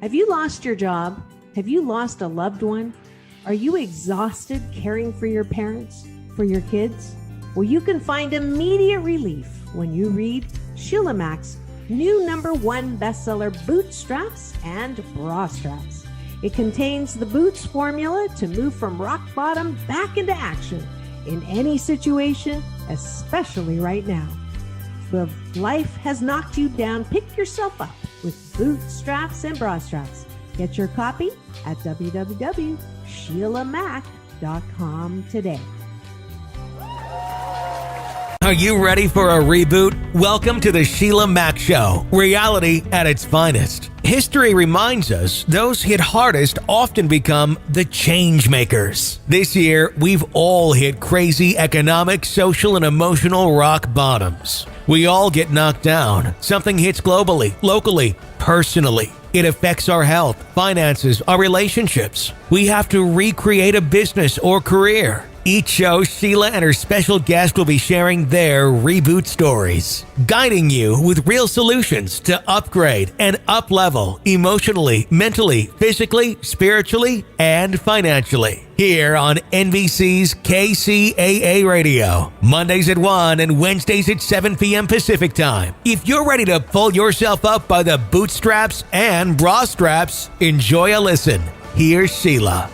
Have you lost your job? Have you lost a loved one? Are you exhausted caring for your parents, for your kids? Well, you can find immediate relief when you read Sheila Mack's new #1 bestseller, Bootstraps and Bra Straps. It contains the Boots formula to move from rock bottom back into action in any situation, especially right now. If life has knocked you down, pick yourself up with Bootstraps and Bra Straps. Get your copy at www.SheilaMack.com today. Are you ready for a reboot? Welcome to the Sheila Mack Show, reality at its finest. History reminds us those hit hardest often become the change makers. This year, we've all hit crazy economic, social, and emotional rock bottoms. We all get knocked down. Something hits globally, locally, personally. It affects our health, finances, our relationships. We have to recreate a business or career. Each show, Sheila and her special guest will be sharing their reboot stories, guiding you with real solutions to upgrade and up-level emotionally, mentally, physically, spiritually, and financially. Here on NBC's KCAA Radio, Mondays at 1 and Wednesdays at 7 p.m. Pacific Time. If you're ready to pull yourself up by the bootstraps and bra straps, enjoy a listen. Here's Sheila.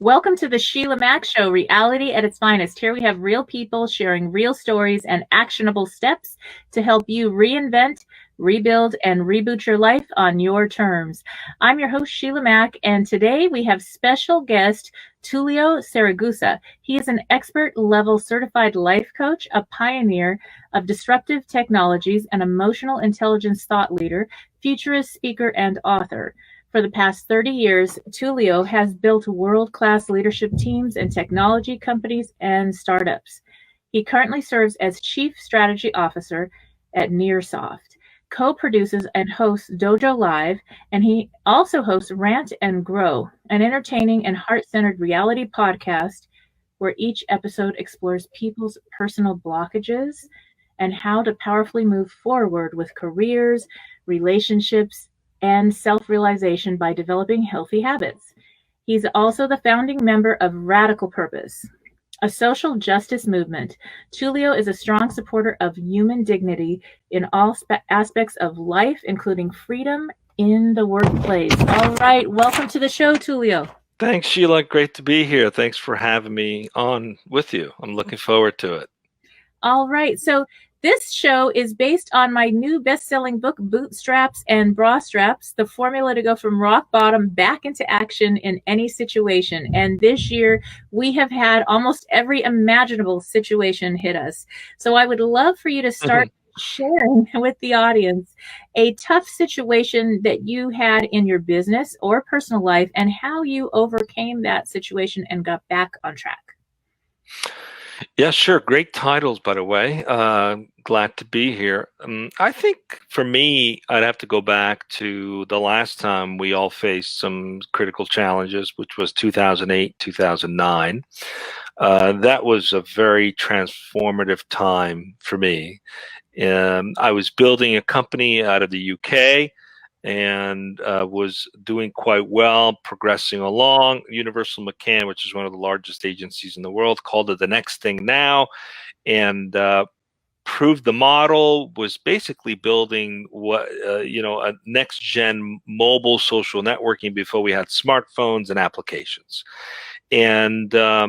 Welcome to the Sheila Mack Show, reality at its finest. Here we have real people sharing real stories and actionable steps to help you reinvent, rebuild, and reboot your life on your terms. I'm your host, Sheila Mack, and today we have special guest Tullio Siragusa. He is an expert-level certified life coach, a pioneer of disruptive technologies, an emotional intelligence thought leader, futurist speaker, and author. For the past 30 years, Tullio has built world-class leadership teams and technology companies and startups. He currently serves as Chief Strategy Officer at Nearsoft, co-produces and hosts DojoLIVE, and he also hosts Rant Grow, an entertaining and heart-centered reality podcast where each episode explores people's personal blockages and how to powerfully move forward with careers, relationships, and self-realization by developing healthy habits. He's also the founding member of Radical Purpose, a social justice movement. Tullio is a strong supporter of human dignity in all aspects of life, including freedom in the workplace. All right, welcome to the show, Tullio. Thanks, Sheila. Great to be here. Thanks for having me on with you. I'm looking forward to it. All right, so this show is based on my new best-selling book, Bootstraps and Bra Straps, the formula to go from rock bottom back into action in any situation. And this year, we have had almost every imaginable situation hit us. So I would love for you to start sharing with the audience a tough situation that you had in your business or personal life and how you overcame that situation and got back on track. Yeah, sure. Great titles, by the way. Glad to be here. I think for me, I'd have to go back to the last time we all faced some critical challenges, which was 2008, 2009. That was a very transformative time for me. I was building a company out of the UK and was doing quite well, progressing along. Universal McCann, which is one of the largest agencies in the world, called it the next thing now, and proved the model, was basically building what a next gen mobile social networking before we had smartphones and applications. And a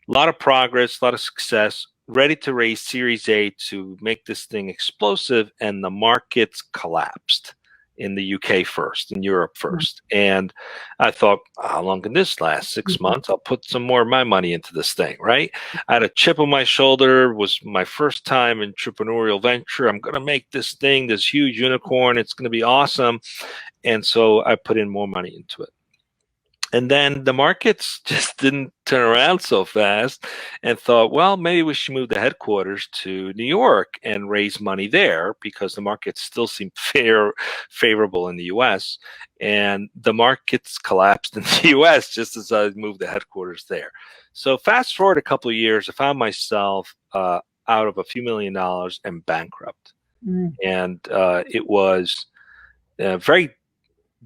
lot of progress, a lot of success, ready to raise Series A to make this thing explosive, and the markets collapsed. In the UK first, in Europe first. And I thought, how long can this last? 6 months? I'll put some more of my money into this thing, right? I had a chip on my shoulder, was my first time entrepreneurial venture. I'm going to make this thing, this huge unicorn. It's going to be awesome. And so I put in more money into it. And then the markets just didn't turn around so fast, and thought, well, maybe we should move the headquarters to New York and raise money there, because the markets still seem favorable in the US. And the markets collapsed in the US just as I moved the headquarters there. So fast forward a couple of years, I found myself out of a few $1 million and bankrupt. And it was very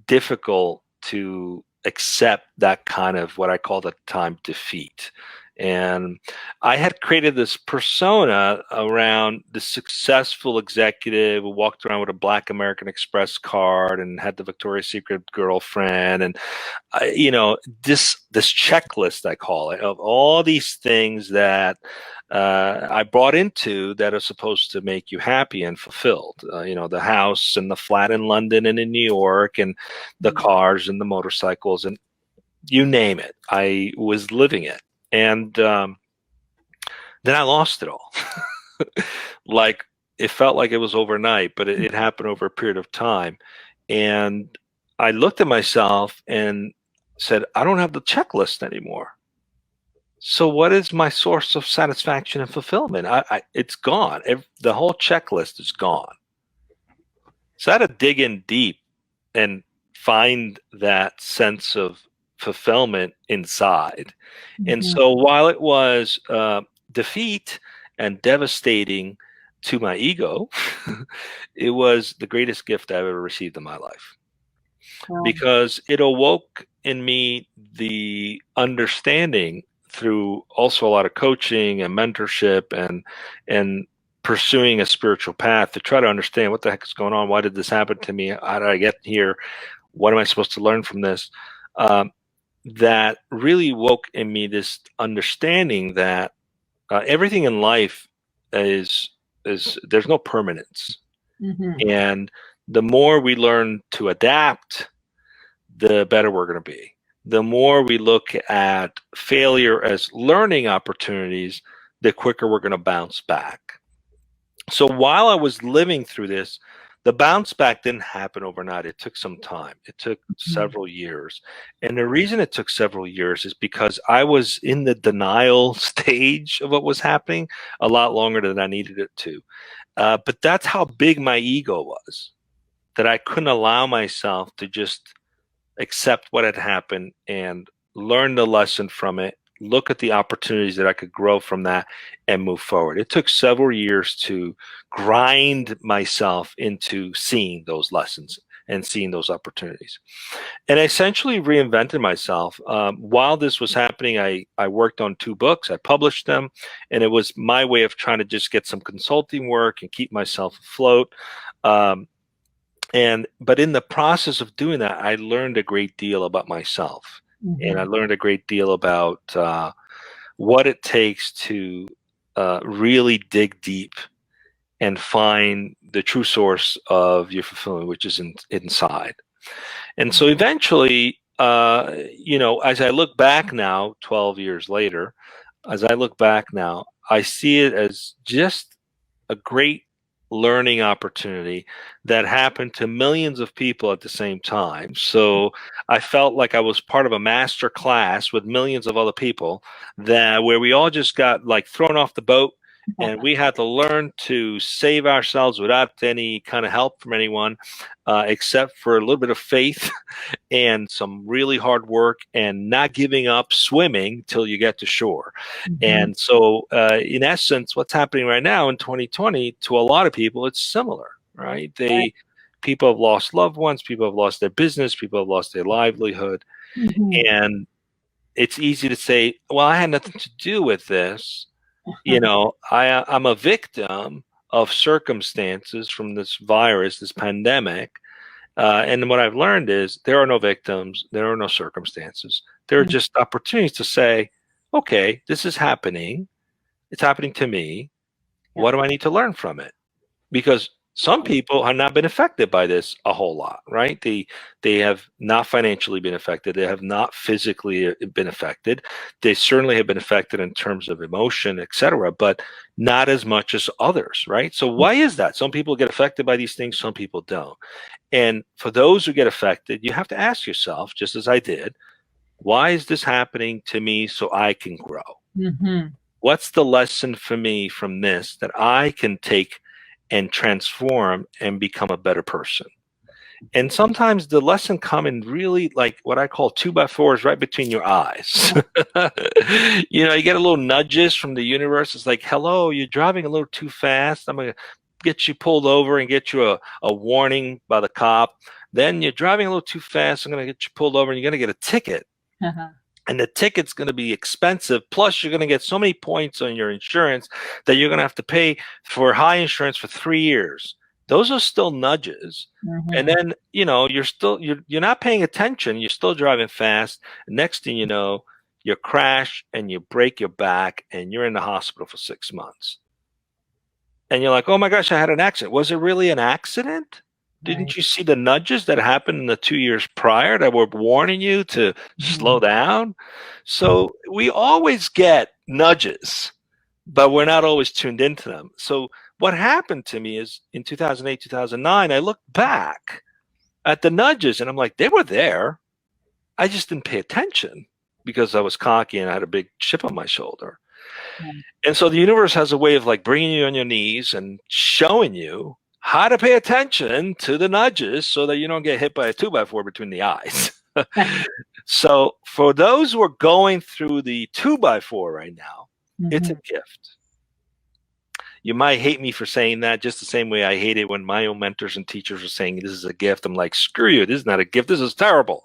difficult to accept that kind of what I called at the time defeat. And I had created this persona around the successful executive who walked around with a black American Express card and had the Victoria's Secret girlfriend, and this checklist, I call it, of all these things that I brought into that are supposed to make you happy and fulfilled. The house and the flat in London and in New York, and the cars and the motorcycles, and you name it. I was living it. And then I lost it all. Like, it felt like it was overnight, but it happened over a period of time. And I looked at myself and said, I don't have the checklist anymore. So what is my source of satisfaction and fulfillment? It's gone. The whole checklist is gone. So I had to dig in deep and find that sense of fulfillment inside. And so while it was defeat and devastating to my ego, it was the greatest gift I've ever received in my life. Wow. Because it awoke in me the understanding, through also a lot of coaching and mentorship and pursuing a spiritual path, to try to understand what the heck is going on. Why did this happen to me? How did I get here? What am I supposed to learn from this? That really woke in me this understanding that everything in life is there's no permanence. And the more we learn to adapt, the better we're going to be. The more we look at failure as learning opportunities, the quicker we're going to bounce back. So while I was living through this, the bounce back didn't happen overnight. It took some time. It took several years. And the reason it took several years is because I was in the denial stage of what was happening a lot longer than I needed it to. But that's how big my ego was, that I couldn't allow myself to just accept what had happened and learn the lesson from it, look at the opportunities that I could grow from that, and move forward. It took several years to grind myself into seeing those lessons and seeing those opportunities. And I essentially reinvented myself. While this was happening, I worked on 2 books. I published them, and it was my way of trying to just get some consulting work and keep myself afloat. But in the process of doing that, I learned a great deal about myself. And I learned a great deal about what it takes to really dig deep and find the true source of your fulfillment, which is inside. And so eventually, as I look back now, 12 years later, as I look back now, I see it as just a great learning opportunity that happened to millions of people at the same time. So I felt like I was part of a master class with millions of other people, where we all just got like thrown off the boat, and we had to learn to save ourselves without any kind of help from anyone, except for a little bit of faith and some really hard work and not giving up swimming till you get to shore. And so in essence, what's happening right now in 2020, to a lot of people, it's similar, right? People have lost loved ones, people have lost their business, people have lost their livelihood. And it's easy to say, well, I had nothing to do with this. I'm a victim of circumstances from this virus, this pandemic. And what I've learned is there are no victims, there are no circumstances. There are just opportunities to say, okay, this is happening. It's happening to me. What do I need to learn from it? Because some people have not been affected by this a whole lot, right? They have not financially been affected. They have not physically been affected. They certainly have been affected in terms of emotion, etc., but not as much as others, right? So why is that? Some people get affected by these things, some people don't. And for those who get affected, you have to ask yourself, just as I did, Why is this happening to me so I can grow? Mm-hmm. What's the lesson for me from this that I can take and transform and become a better person? And sometimes the lesson come in really like what I call 2x4s right between your eyes. You know, you get a little nudges from the universe. It's like, hello, you're driving a little too fast. I'm going to get you pulled over and get you a warning by the cop. Then you're driving a little too fast. I'm going to get you pulled over and you're going to get a ticket. Uh-huh. And the ticket's going to be expensive. Plus, you're going to get so many points on your insurance that you're going to have to pay for high insurance for 3 years. Those are still nudges. Mm-hmm. And then, you know, you're not paying attention. You're still driving fast. Next thing you know, you crash and you break your back and you're in the hospital for 6 months. And you're like, oh my gosh, I had an accident. Was it really an accident? Didn't you see the nudges that happened in the 2 years prior that were warning you to slow down? So we always get nudges, but we're not always tuned into them. So what happened to me is in 2008, 2009, I looked back at the nudges and I'm like, they were there. I just didn't pay attention because I was cocky and I had a big chip on my shoulder. And so the universe has a way of like bringing you on your knees and showing you how to pay attention to the nudges so that you don't get hit by a 2x4 between the eyes. So for those who are going through the 2x4 right now, it's a gift. You might hate me for saying that just the same way I hate it when my own mentors and teachers are saying this is a gift. I'm like, screw you. This is not a gift. This is terrible.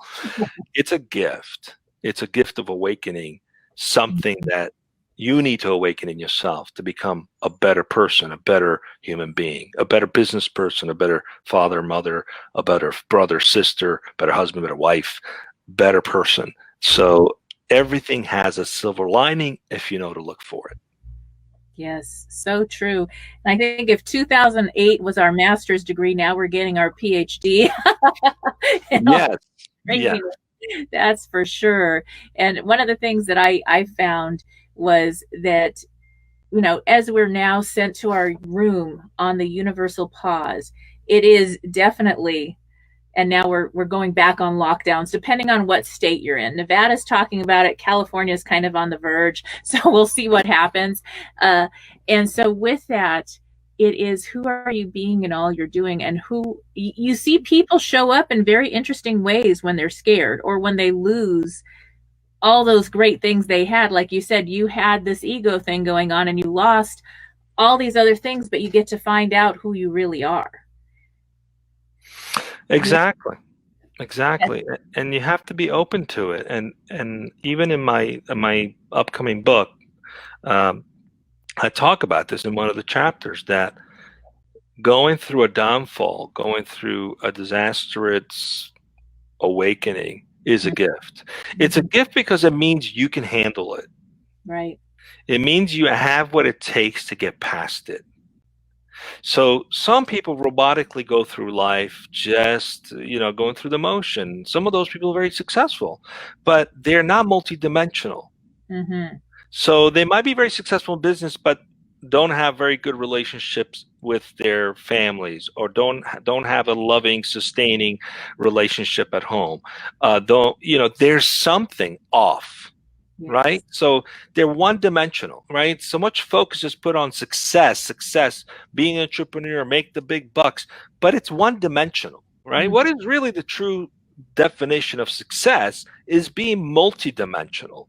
It's a gift. It's a gift of awakening, something that you need to awaken in yourself to become a better person, a better human being, a better business person, a better father, mother, a better brother, sister, better husband, better wife, better person. So everything has a silver lining if you know to look for it. Yes, so true. And I think if 2008 was our master's degree, now we're getting our PhD. Yes. Yeah. That's for sure. And one of the things that I found was that, you know, as we're now sent to our room on the universal pause, it is definitely, and now we're going back on lockdowns, depending on what state you're in. Nevada's talking about it. California is kind of on the verge. So we'll see what happens. And so with that, it is who are you being in all you're doing, and who you see people show up in very interesting ways when they're scared or when they lose all those great things they had. Like you said, you had this ego thing going on and you lost all these other things, but you get to find out who you really are. Exactly. And you have to be open to it. And even in my upcoming book, I talk about this in one of the chapters, that going through a downfall, going through a disastrous awakening is a gift. It's a gift because it means you can handle it. Right. It means you have what it takes to get past it. So some people robotically go through life just, you know, going through the motion. Some of those people are very successful, but they're not multidimensional. So they might be very successful in business, but don't have very good relationships with their families, or don't have a loving, sustaining relationship at home. There's something off. Yes. Right? So they're one-dimensional, right? So much focus is put on success, being an entrepreneur, make the big bucks, but it's one-dimensional, right? What is really the true definition of success is being multidimensional,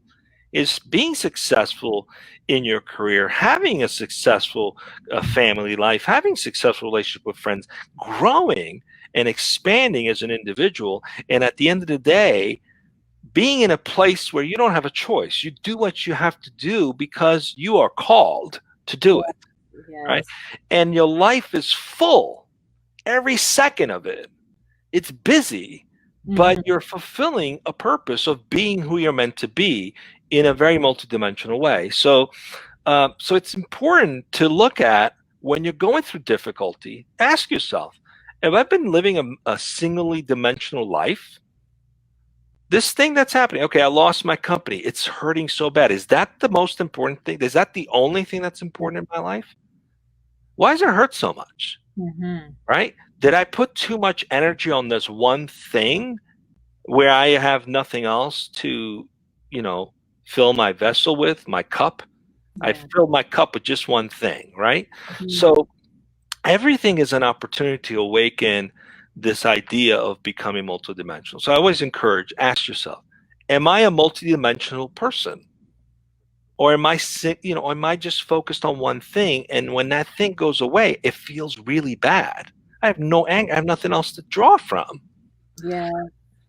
is being successful in your career, having a successful family life, having successful relationship with friends, growing and expanding as an individual, and at the end of the day, being in a place where you don't have a choice. You do what you have to do because you are called to do it, right? And your life is full, every second of it. It's busy, but you're fulfilling a purpose of being who you're meant to be in a very multidimensional way. So it's important to look at when you're going through difficulty, ask yourself, have I been living a singly dimensional life? This thing that's happening, okay, I lost my company. It's hurting so bad. Is that the most important thing? Is that the only thing that's important in my life? Why does it hurt so much? Right? Did I put too much energy on this one thing where I have nothing else to, fill my vessel with, my cup. I fill my cup with just one thing, right? So everything is an opportunity to awaken this idea of becoming multidimensional. So I always encourage, ask yourself, am I a multidimensional person? Or am I just focused on one thing? And when that thing goes away, it feels really bad. I have no anger. I have nothing else to draw from. Yeah.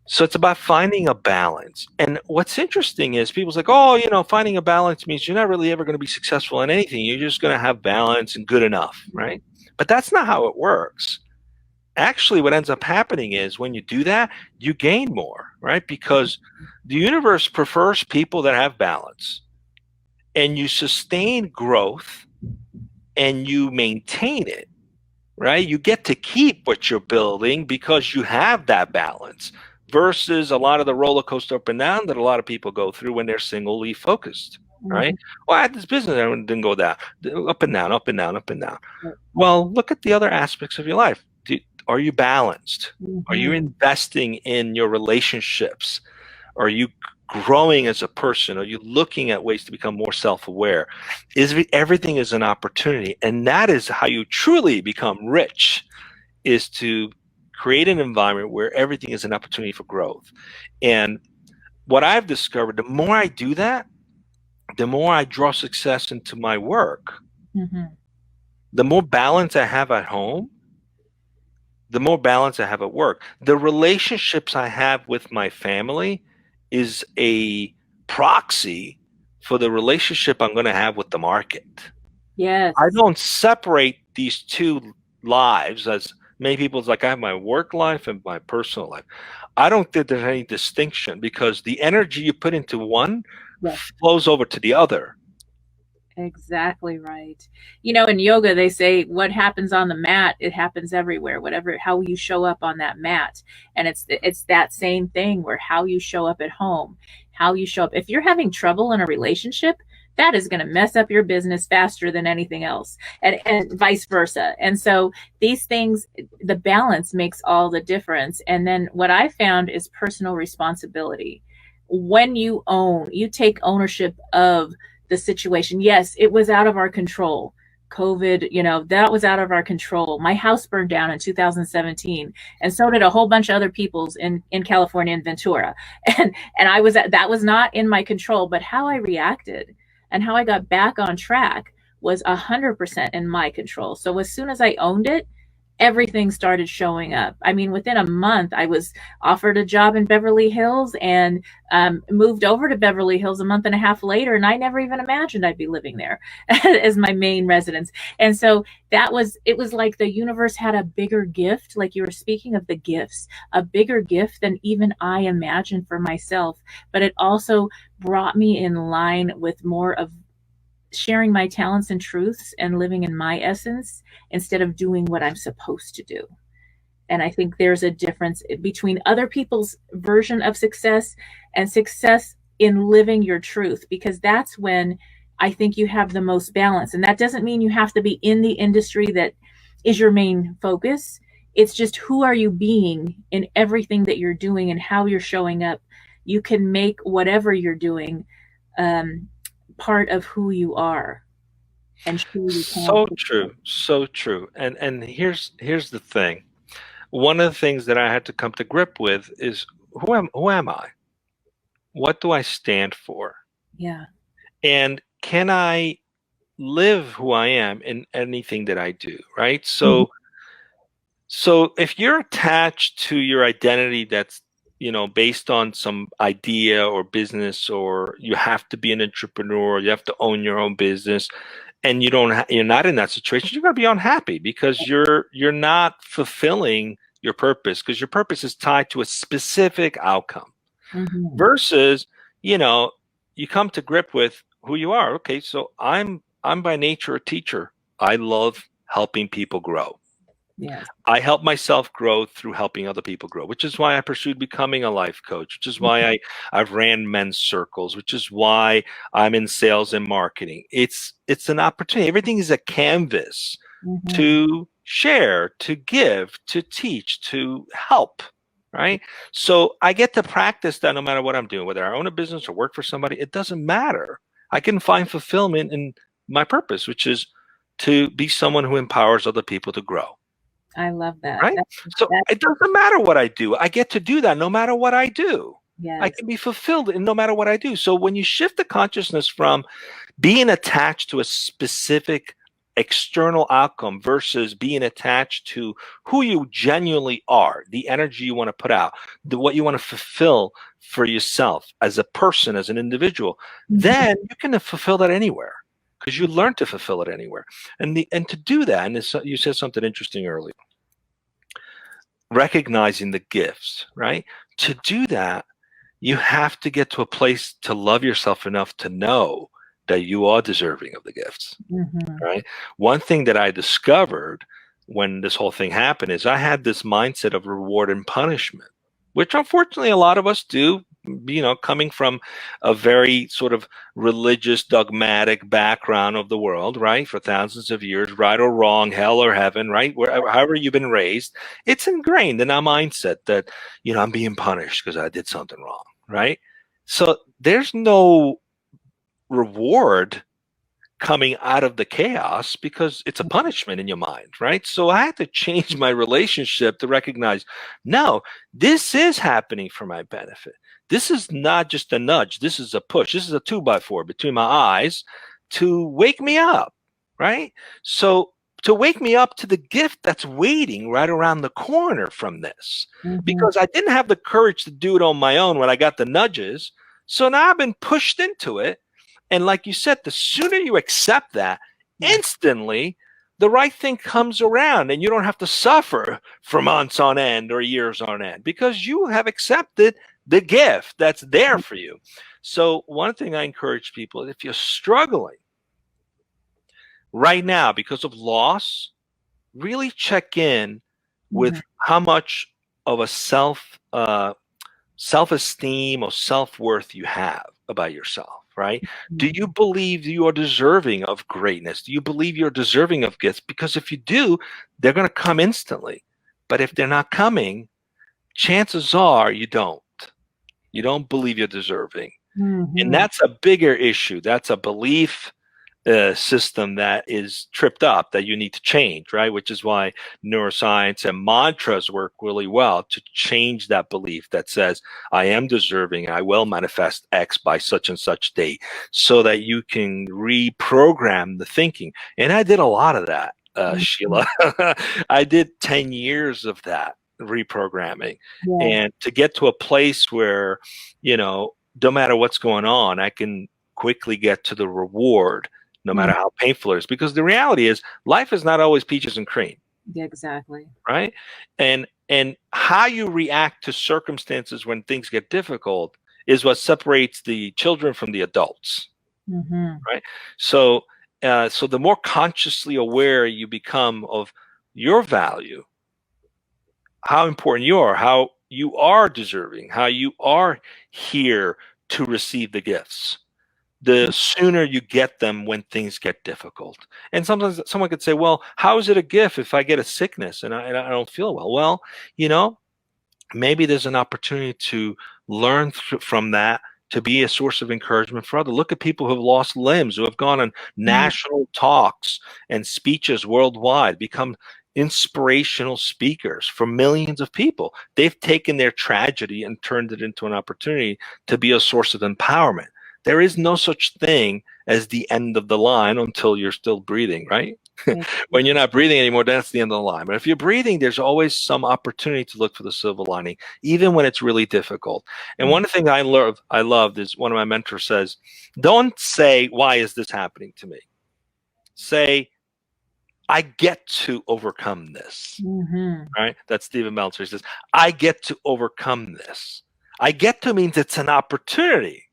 So it's about finding a balance. And what's interesting is people's like, oh, finding a balance means you're not really ever going to be successful in anything. You're just going to have balance and good enough, right? But that's not how it works. Actually, what ends up happening is when you do that, you gain more, right? Because the universe prefers people that have balance. And you sustain growth and you maintain it, right? You get to keep what you're building because you have that balance versus a lot of the roller coaster up and down that a lot of people go through when they're singly focused, right? Well, I had this business that didn't go down, up and down, up and down, up and down. Well, look at the other aspects of your life. Are you balanced? Are you investing in your relationships? Are you growing as a person? Are you looking at ways to become more self-aware? Everything is an opportunity, and that is how you truly become rich, is to create an environment where everything is an opportunity for growth. And what I've discovered, the more I do that, the more I draw success into my work. The more balance I have at home, the more balance I have at work. The relationships I have with my family is a proxy for the relationship I'm going to have with the market. Yes. I don't separate these two lives, as many people's like, I have my work life and my personal life. I don't think there's any distinction, because the energy you put into one flows over to the other. Exactly right. In yoga, they say what happens on the mat, it happens everywhere, how you show up on that mat. And it's that same thing, where how you show up at home, how you show up. If you're having trouble in a relationship, that is going to mess up your business faster than anything else, and vice versa. And so these things, the balance makes all the difference. And then what I found is personal responsibility. When you take ownership of the situation. Yes, it was out of our control. COVID, that was out of our control. My house burned down in 2017, and so did a whole bunch of other people's in California and Ventura. And that was not in my control, but how I reacted and how I got back on track was 100% in my control. So as soon as I owned it, everything started showing up. I mean, within a month, I was offered a job in Beverly Hills and moved over to Beverly Hills a month and a half later. And I never even imagined I'd be living there as my main residence. And so it was like the universe had a bigger gift, like you were speaking of the gifts, a bigger gift than even I imagined for myself. But it also brought me in line with more of sharing my talents and truths and living in my essence instead of doing what I'm supposed to do. And I think there's a difference between other people's version of success and success in living your truth, because that's when I think you have the most balance. And that doesn't mean you have to be in the industry that is your main focus. It's just, who are you being in everything that you're doing and how you're showing up. You can make whatever you're doing part of who you are. And so true. And here's the thing. One of the things that I had to come to grip with is, who am I? What do I stand for? Yeah. And can I live who I am in anything that I do, right? So if you're attached to your identity that's based on some idea or business, or you have to be an entrepreneur, you have to own your own business, and you're not in that situation, you're going to be unhappy, because you're not fulfilling your purpose, because your purpose is tied to a specific outcome. Versus, you come to grip with who you are. Okay, so I'm by nature a teacher. I love helping people grow. Yes. I help myself grow through helping other people grow, which is why I pursued becoming a life coach, which is why I've ran men's circles, which is why I'm in sales and marketing. It's an opportunity. Everything is a canvas to share, to give, to teach, to help, right? So I get to practice that no matter what I'm doing, whether I own a business or work for somebody, it doesn't matter. I can find fulfillment in my purpose, which is to be someone who empowers other people to grow. I love that. Right? So it doesn't matter what I do. I get to do that no matter what I do. Yes. I can be fulfilled in no matter what I do. So when you shift the consciousness from being attached to a specific external outcome versus being attached to who you genuinely are, the energy you want to put out, what you want to fulfill for yourself as a person, as an individual, then you can fulfill that anywhere because you learn to fulfill it anywhere. And to do that, and you said something interesting earlier, recognizing the gifts, right? To do that, you have to get to a place to love yourself enough to know that you are deserving of the gifts, right? One thing that I discovered when this whole thing happened is I had this mindset of reward and punishment, which unfortunately a lot of us do, you know, coming from a very sort of religious, dogmatic background of the world, right? For thousands of years, right or wrong, hell or heaven, right? However you've been raised, it's ingrained in our mindset that, you know, I'm being punished because I did something wrong, right? So there's no reward coming out of the chaos because it's a punishment in your mind, right? So I had to change my relationship to recognize, no, this is happening for my benefit. This is not just a nudge. This is a push. This is a 2x4 between my eyes to wake me up, right? So to wake me up to the gift that's waiting right around the corner from this, because I didn't have the courage to do it on my own when I got the nudges. So now I've been pushed into it. And like you said, the sooner you accept that, instantly the right thing comes around and you don't have to suffer for months on end or years on end because you have accepted the gift that's there for you. So one thing I encourage people, if you're struggling right now because of loss, really check in with how much of a self-esteem or self-worth you have about yourself, right? Do you believe you are deserving of greatness? Do you believe you're deserving of gifts? Because if you do, they're going to come instantly. But if they're not coming, chances are you don't. You don't believe you're deserving. And that's a bigger issue. That's a belief system that is tripped up that you need to change, right? Which is why neuroscience and mantras work really well to change that belief that says, I am deserving, I will manifest X by such and such date, so that you can reprogram the thinking. And I did a lot of that, Sheila. I did 10 years of that reprogramming. And to get to a place where, you know, no matter what's going on, I can quickly get to the reward, no matter how painful it is. Because the reality is life is not always peaches and cream. Yeah, exactly. Right? And how you react to circumstances when things get difficult is what separates the children from the adults. Right? So the more consciously aware you become of your value, how important you are, how you are deserving, how you are here to receive the gifts, the sooner you get them when things get difficult. And sometimes someone could say, well, how is it a gift if I get a sickness and I don't feel well? Well, you know, maybe there's an opportunity to learn from that to be a source of encouragement for others. Look at people who have lost limbs, who have gone on national talks and speeches worldwide, become inspirational speakers for millions of people. They've taken their tragedy and turned it into an opportunity to be a source of empowerment. There is no such thing as the end of the line until you're still breathing, right? When you're not breathing anymore, that's the end of the line. But if you're breathing, there's always some opportunity to look for the silver lining, even when it's really difficult. And one thing I loved is one of my mentors says, don't say, why is this happening to me? Say, I get to overcome this, right? That's Stephen Meltzer. He says, I get to overcome this. I get to means it's an opportunity.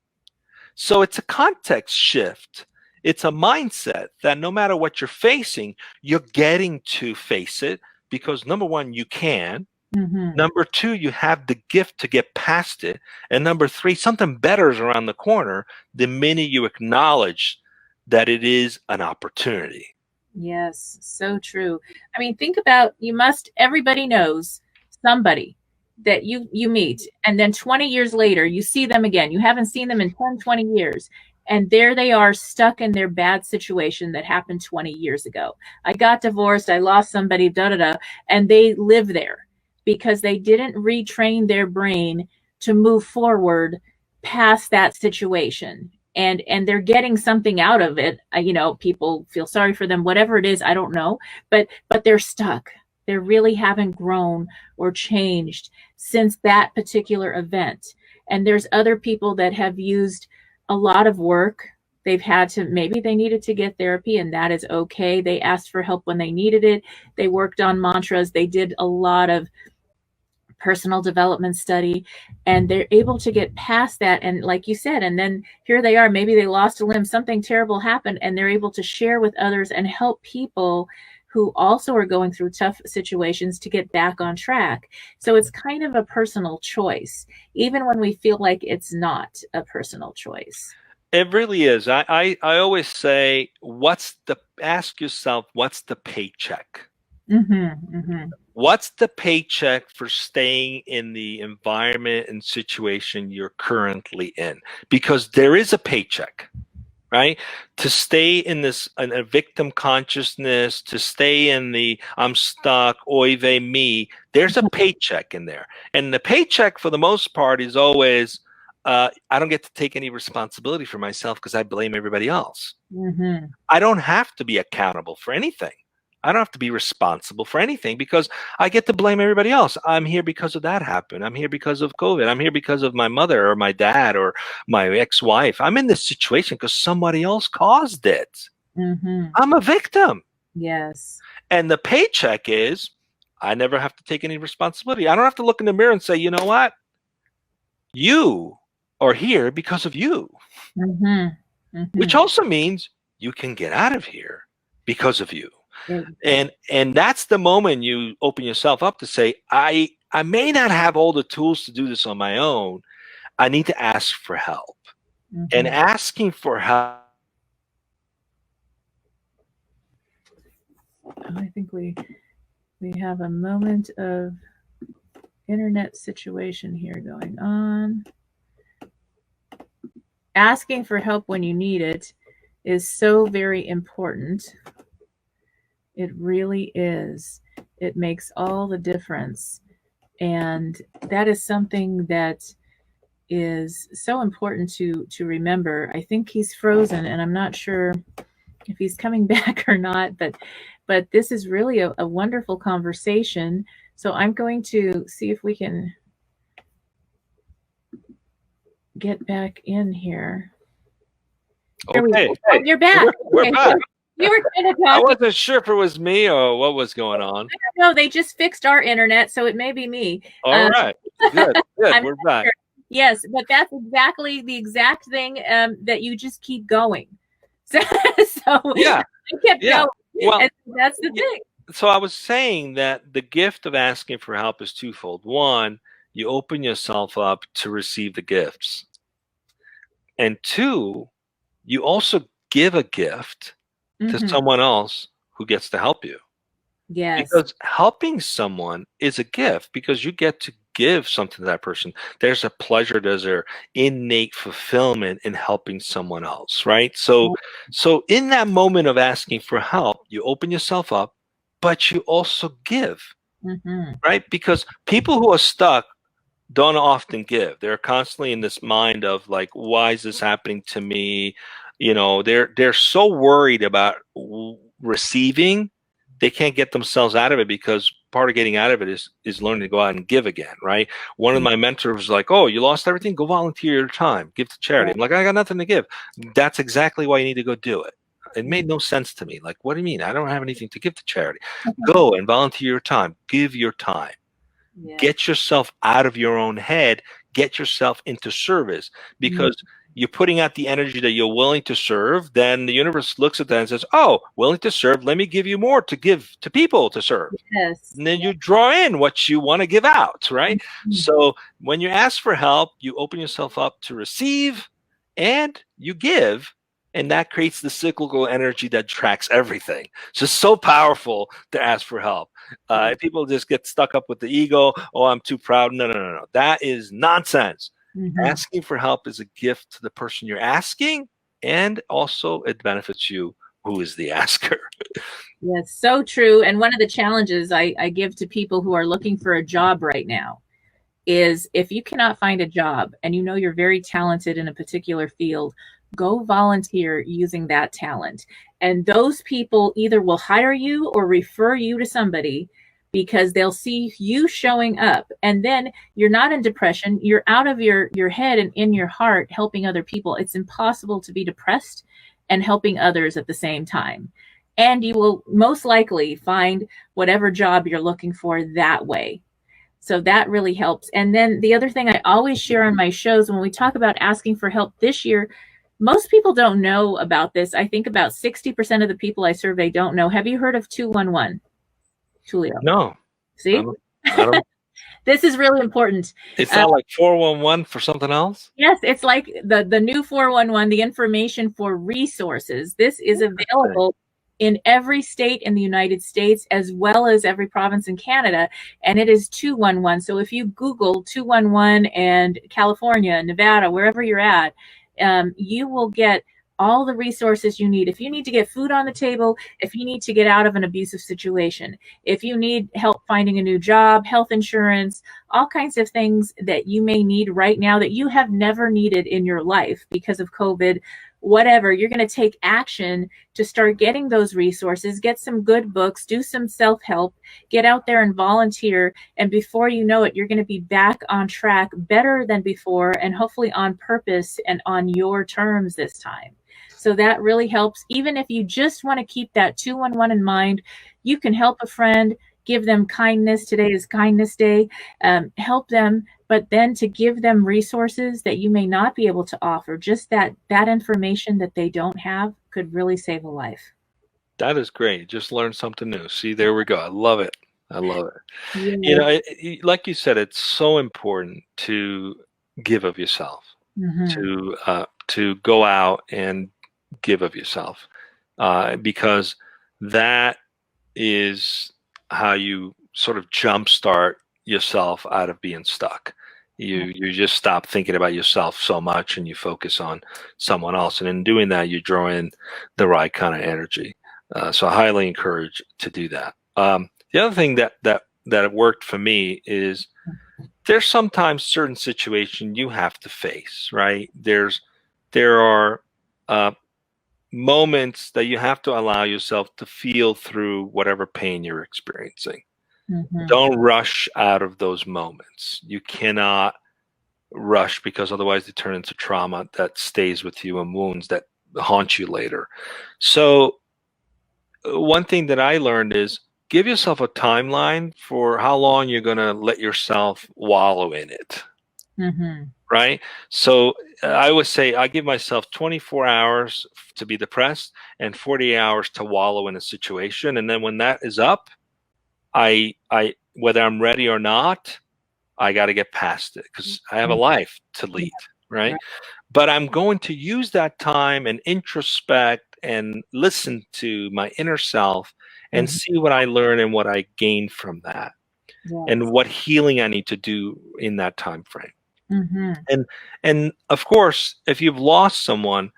So it's a context shift. It's a mindset that no matter what you're facing, you're getting to face it because number one, you can. Number two, you have the gift to get past it. And number three, something better is around the corner the minute you acknowledge that it is an opportunity. Yes, so true. I mean, think about, everybody knows somebody that you meet, and then 20 years later you see them again. You haven't seen them in 10, 20 years, and there they are, stuck in their bad situation that happened 20 years ago. I got divorced, I lost somebody, and they live there because they didn't retrain their brain to move forward past that situation. And they're getting something out of it. People feel sorry for them, whatever it is, I don't know, but they're stuck. They really haven't grown or changed since that particular event. And there's other people that have used a lot of work. They've had to, maybe they needed to get therapy, and that is okay. They asked for help when they needed it. They worked on mantras. They did a lot of personal development study, and they're able to get past that. And like you said, and then here they are, maybe they lost a limb, something terrible happened, and they're able to share with others and help people who also are going through tough situations to get back on track. So it's kind of a personal choice, even when we feel like it's not a personal choice. It really is. I always say, ask yourself, what's the paycheck? Mm-hmm, mm-hmm. What's the paycheck for staying in the environment and situation you're currently in? Because there is a paycheck, right? To stay in a victim consciousness, to stay in the I'm stuck, oy vey me, there's a paycheck in there. And the paycheck for the most part is always, I don't get to take any responsibility for myself because I blame everybody else. Mm-hmm. I don't have to be accountable for anything. I don't have to be responsible for anything because I get to blame everybody else. I'm here because of that happened. I'm here because of COVID. I'm here because of my mother or my dad or my ex-wife. I'm in this situation because somebody else caused it. Mm-hmm. I'm a victim. Yes. And the paycheck is I never have to take any responsibility. I don't have to look in the mirror and say, you know what? You are here because of you. Mm-hmm. Mm-hmm. Which also means you can get out of here because of you. And that's the moment you open yourself up to say, I may not have all the tools to do this on my own. I need to ask for help. Mm-hmm. And asking for help. I think we have a moment of internet situation here going on. Asking for help when you need it is so very important. It really is. It makes all the difference. And that is something that is so important to remember. I think he's frozen, and I'm not sure if he's coming back or not, but this is really a wonderful conversation. So I'm going to see if we can get back in here. Okay. Oh, you're back. We're back. You were kind of talking. I wasn't sure if it was me or what was going on. I don't know. They just fixed our internet, so it may be me. All right. Good. We're back. Sure. Yes, but that's exactly the exact thing that you just keep going. So yeah, I kept going. Well, and that's the thing. So I was saying that the gift of asking for help is twofold. One, you open yourself up to receive the gifts. And two, you also give a gift to someone else who gets to help you. Yes. Because helping someone is a gift because you get to give something to that person. There's a pleasure, there's an innate fulfillment in helping someone else, right? So in that moment of asking for help, you open yourself up, but you also give, right? Because people who are stuck don't often give. They're constantly in this mind of like, why is this happening to me? You know, they're so worried about receiving, they can't get themselves out of it because part of getting out of it is learning to go out and give again, right? One of my mentors was like, oh, you lost everything? Go volunteer your time. Give to charity. I'm like, I got nothing to give. That's exactly why you need to go do it. It made no sense to me. Like, what do you mean? I don't have anything to give to charity. Go and volunteer your time. Give your time. Yeah. Get yourself out of your own head. Get yourself into service because you're putting out the energy that you're willing to serve. Then the universe looks at that and says, oh, willing to serve. Let me give you more to give to people to serve. Yes. And then you draw in what you want to give out, right? So when you ask for help, you open yourself up to receive and you give. And that creates the cyclical energy that tracks everything. It's just so powerful to ask for help. People just get stuck up with the ego. Oh, I'm too proud. No. That is nonsense. Asking for help is a gift to the person you're asking, and also it benefits you, who is the asker. Yes, so true. And one of the challenges I give to people who are looking for a job right now is, if you cannot find a job and you know you're very talented in a particular field, go volunteer using that talent. And those people either will hire you or refer you to somebody, because they'll see you showing up, and then you're not in depression. You're out of your head and in your heart helping other people. It's impossible to be depressed and helping others at the same time. And you will most likely find whatever job you're looking for that way. So that really helps. And then the other thing I always share on my shows, when we talk about asking for help this year, most people don't know about this. I think about 60% of the people I survey don't know. Have you heard of 211? Tullio? No. See? I don't. This is really important. It's not like 411 for something else? Yes, it's like the new 411, the information for resources. This is available in every state in the United States, as well as every province in Canada, and it is 211. So if you Google 211 and California, Nevada, wherever you're at, you will get all the resources you need. If you need to get food on the table, if you need to get out of an abusive situation, if you need help finding a new job, health insurance, all kinds of things that you may need right now that you have never needed in your life because of COVID, whatever, you're going to take action to start getting those resources, get some good books, do some self-help, get out there and volunteer. And before you know it, you're going to be back on track better than before, and hopefully on purpose and on your terms this time. So that really helps. Even if you just want to keep that 211 in mind, you can help a friend, give them kindness. Today is Kindness Day. Help them, but then to give them resources that you may not be able to offer. Just that information that they don't have could really save a life. That is great. Just learn something new. See, there we go. I love it. I love it. Yeah. You know, like you said, it's so important to give of yourself, to go out and give of yourself, because that is how you sort of jumpstart yourself out of being stuck. You just stop thinking about yourself so much and you focus on someone else, and in doing that you draw in the right kind of energy. So I highly encourage to do that. The other thing that worked for me is, there's sometimes certain situations you have to face, right? There are moments that you have to allow yourself to feel through whatever pain you're experiencing. Don't rush out of those moments. You cannot rush, because otherwise they turn into trauma that stays with you and wounds that haunt you later. So one thing that I learned is, give yourself a timeline for how long you're going to let yourself wallow in it. Right? So I would say I give myself 24 hours to be depressed and 48 hours to wallow in a situation. And then when that is up, I whether I'm ready or not, I got to get past it, because I have a life to lead, right? But I'm going to use that time and introspect and listen to my inner self and see what I learn and what I gain from that, and what healing I need to do in that time frame. And of course, if you've lost someone,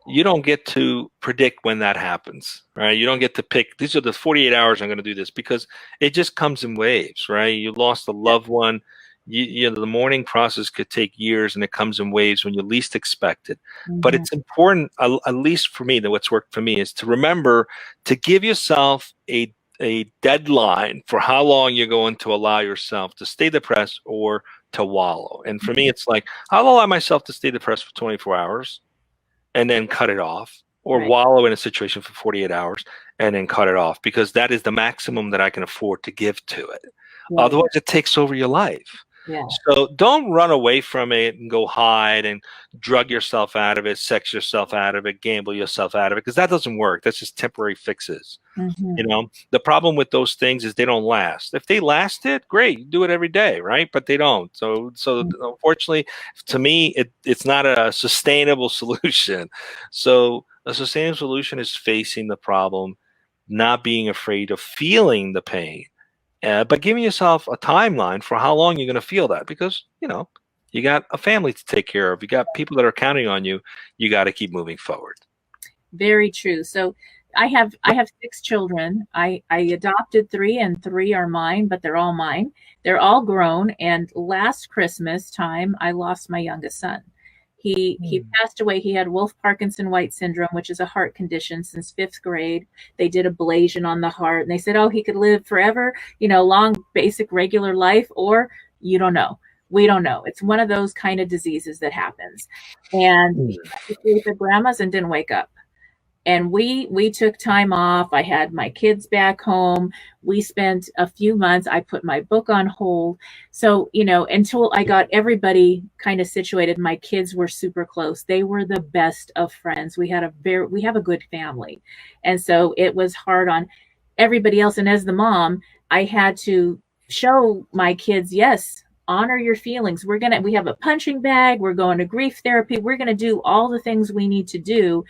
you don't get to predict when that happens, right? You don't get to pick, these are the 48 hours I'm going to do this, because it just comes in waves, right? You lost a loved one. You know, the mourning process could take years, and it comes in waves when you least expect it. But it's important, at least for me, that what's worked for me is to remember to give yourself a deadline for how long you're going to allow yourself to stay depressed or to wallow. And for me, it's like, I'll allow myself to stay depressed for 24 hours and then cut it off, or wallow in a situation for 48 hours and then cut it off, because that is the maximum that I can afford to give to it. Otherwise, it takes over your life. So don't run away from it and go hide and drug yourself out of it, sex yourself out of it, gamble yourself out of it, because that doesn't work. That's just temporary fixes. You know, the problem with those things is they don't last. If they lasted, great, you do it every day, right? But they don't. So unfortunately, to me, it's not a sustainable solution. So A sustainable solution is facing the problem, not being afraid of feeling the pain, but giving yourself a timeline for how long you're going to feel that, because, you know, you got a family to take care of. You got people that are counting on you. You got to keep moving forward. Very true. So I have 6 children. I adopted 3, and 3 are mine, but they're all mine. They're all grown. And last Christmas time, I lost my youngest son. He passed away. He had Wolff-Parkinson-White syndrome, which is a heart condition, since 5th grade. They did ablation on the heart, and they said, oh, he could live forever, you know, long, basic, regular life, or you don't know. We don't know. It's one of those kind of diseases that happens. And he slept at grandma's and didn't wake up. And we took time off. I had my kids back home. We spent a few months. I put my book on hold. So, you know, until I got everybody kind of situated, my kids were super close. They were the best of friends. We have a good family. And so it was hard on everybody else. And as the mom, I had to show my kids, yes, honor your feelings. We have a punching bag. We're going to grief therapy. We're going to do all the things we need to do.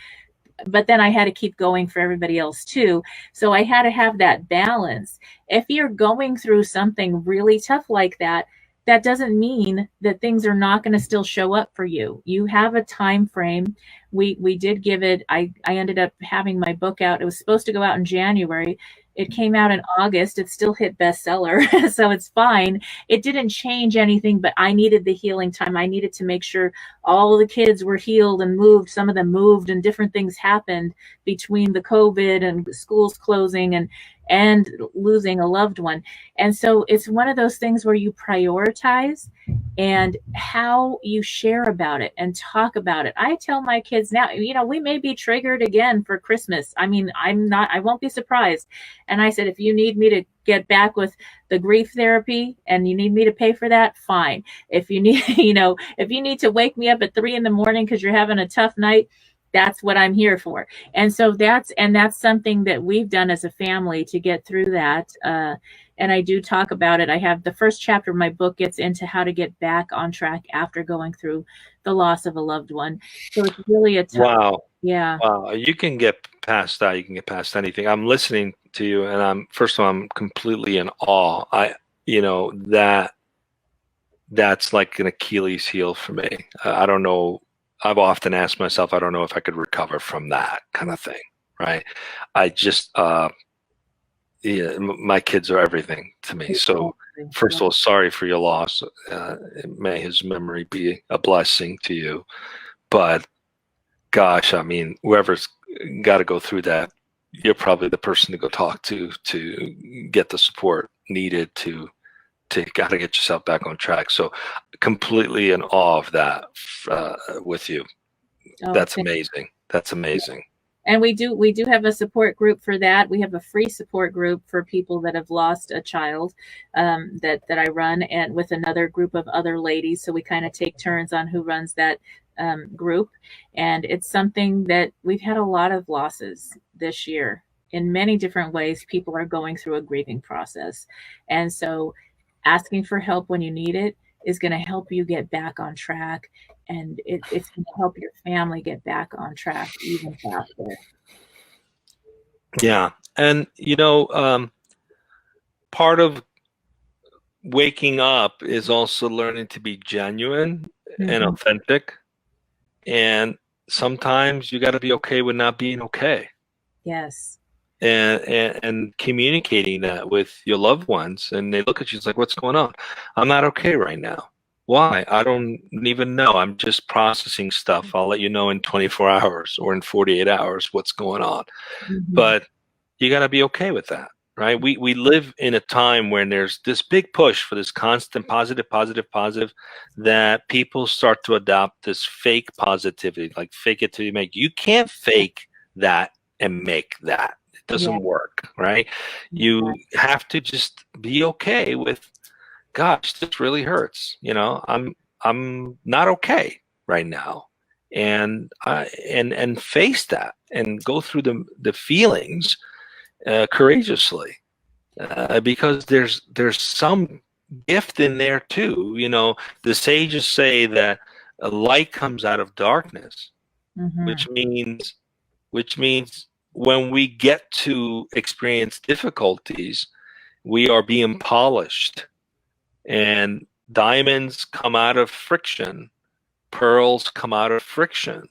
But then I had to keep going for everybody else too. So I had to have that balance. If you're going through something really tough like that, that doesn't mean that things are not going to still show up for you. You have a time frame. We did give it, I ended up having my book out. It was supposed to go out in January. It came out in August. It still hit bestseller. So it's fine. It didn't change anything, but I needed the healing time. I needed to make sure all the kids were healed and moved. Some of them moved, and different things happened between the COVID and schools closing and losing a loved one. And so it's one of those things where you prioritize and how you share about it and talk about it. I tell my kids now, you know, we may be triggered again for Christmas. I mean, I won't be surprised. And I said, if you need me to get back with the grief therapy and you need me to pay for that, fine. If you need, you know, if you need to wake me up at 3 a.m. because you're having a tough night, that's what I'm here for. And so that's something that we've done as a family to get through that. And I do talk about it. I have the first chapter of my book gets into how to get back on track after going through the loss of a loved one. So it's really a tough. Wow. Yeah. Wow. You can get past that. You can get past anything. I'm listening to you, and I'm completely in awe. That's like an Achilles heel for me. I don't know. I've often asked myself, I don't know if I could recover from that kind of thing, right? I just, my kids are everything to me. So first of all, sorry for your loss. May his memory be a blessing to you. But gosh, I mean, whoever's got to go through that, you're probably the person to go talk to get the support needed to got to get yourself back on track. So completely in awe of that with you. That's amazing. That's amazing. And we do have a support group for that. We have a free support group for people that have lost a child that I run, and with another group of other ladies. So we kind of take turns on who runs that group. And it's something that we've had a lot of losses this year in many different ways. People are going through a grieving process. And so asking for help when you need it is going to help you get back on track, and it's going to help your family get back on track even faster. Yeah. And, you know, part of waking up is also learning to be genuine and authentic. And sometimes you got to be okay with not being okay. Yes. And communicating that with your loved ones, and they look at you, it's like, what's going on? I'm not okay right now. Why? I don't even know. I'm just processing stuff. I'll let you know in 24 hours or in 48 hours what's going on. But you got to be okay with that, right? We live in a time when there's this big push for this constant positive, that people start to adopt this fake positivity, like fake it till you make. You can't fake that and make that. Doesn't work, right? You have to just be okay with, gosh, this really hurts. You know, I'm not okay right now, and face that and go through the feelings courageously, because there's some gift in there too. You know, the sages say that a light comes out of darkness, which means which means when we get to experience difficulties, we are being polished. And diamonds come out of friction. Pearls come out of friction.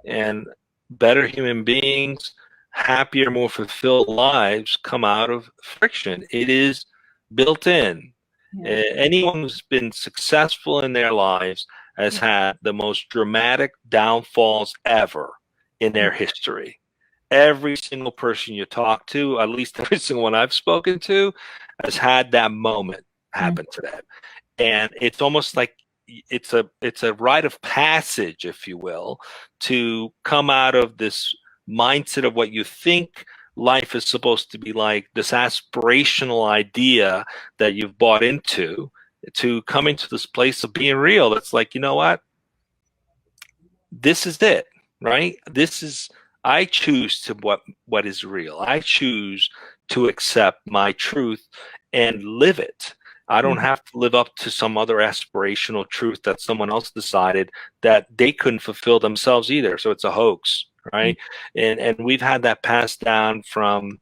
And better human beings, happier, more fulfilled lives come out of friction. It is built in. Yeah. Anyone who's been successful in their lives has had the most dramatic downfalls ever in their history. Every single person you talk to, at least every single one I've spoken to, has had that moment happen to them. And it's almost like it's a rite of passage, if you will, to come out of this mindset of what you think life is supposed to be like, this aspirational idea that you've bought into, to coming to this place of being real. It's like, you know what? This is it, right? I choose to what is real. I choose to accept my truth and live it. I don't have to live up to some other aspirational truth that someone else decided that they couldn't fulfill themselves either. So it's a hoax, right? And we've had that passed down from,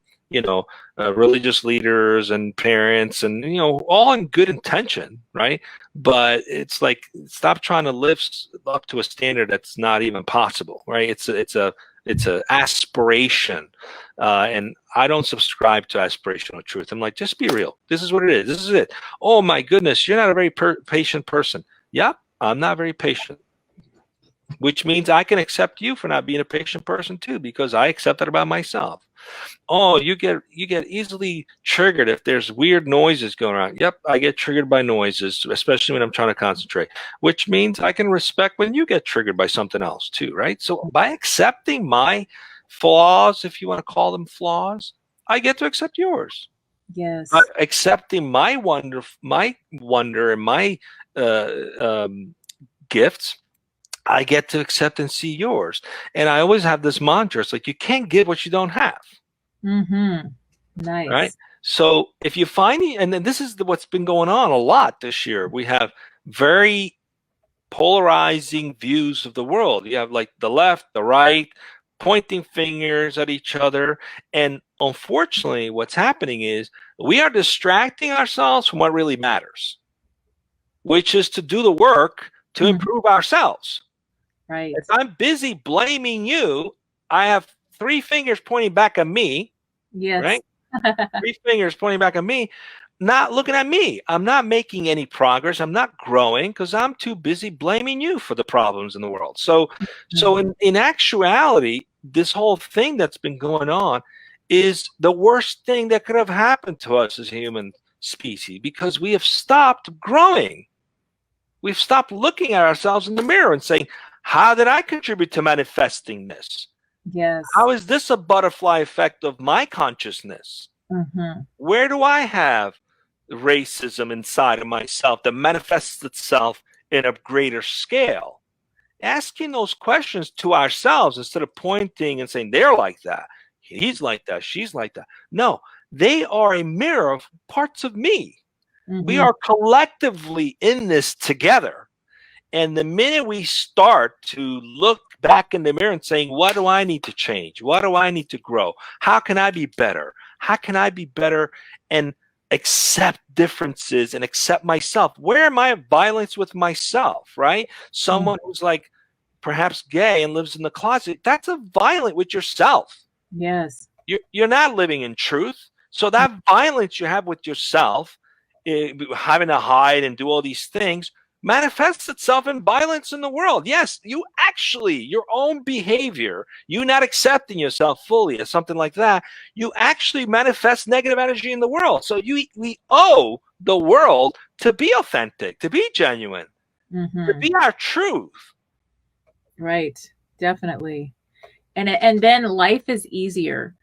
religious leaders and parents, and, all in good intention, right? But it's like, stop trying to live up to a standard that's not even possible, right? It's a aspiration. And I don't subscribe to aspirational truth. I'm like, just be real. This is what it is. This is it. Oh my goodness, you're not a very patient person. Yep, I'm not very patient. Which means I can accept you for not being a patient person too, because I accept that about myself. Oh, you get easily triggered if there's weird noises going on. Yep, I get triggered by noises, especially when I'm trying to concentrate, which means I can respect when you get triggered by something else too, right? So by accepting my flaws, if you want to call them flaws, I get to accept yours. Yes. Accepting my wonder and my gifts, I get to accept and see yours. And I always have this mantra. It's like, you can't give what you don't have. Mm-hmm. Nice. Right? So if you find, and then this is what's been going on a lot this year. We have very polarizing views of the world. You have like the left, the right, pointing fingers at each other. And unfortunately, what's happening is we are distracting ourselves from what really matters, which is to do the work to improve ourselves. Right. If I'm busy blaming you, I have 3 fingers pointing back at me. Yes. Right? 3 fingers pointing back at me, not looking at me. I'm not making any progress. I'm not growing because I'm too busy blaming you for the problems in the world. So in actuality, this whole thing that's been going on is the worst thing that could have happened to us as a human species, because we have stopped growing. We've stopped looking at ourselves in the mirror and saying, how did I contribute to manifesting this? Yes. How is this a butterfly effect of my consciousness? Mm-hmm. Where do I have racism inside of myself that manifests itself in a greater scale? Asking those questions to ourselves instead of pointing and saying, they're like that, he's like that, she's like that. No, they are a mirror of parts of me. Mm-hmm. We are collectively in this together. And the minute we start to look back in the mirror and saying, what do I need to change? What do I need to grow? How can I be better? How can I be better and accept differences and accept myself? Where am I at violence with myself, right? Someone who's like perhaps gay and lives in the closet, that's a violent with yourself. Yes. You're not living in truth. So that violence you have with yourself, having to hide and do all these things, manifests itself in violence in the world. Yes, you actually, your own behavior, you not accepting yourself fully as something like that, you actually manifest negative energy in the world. So we owe the world to be authentic, to be genuine, to be our truth. Right, definitely. And then life is easier.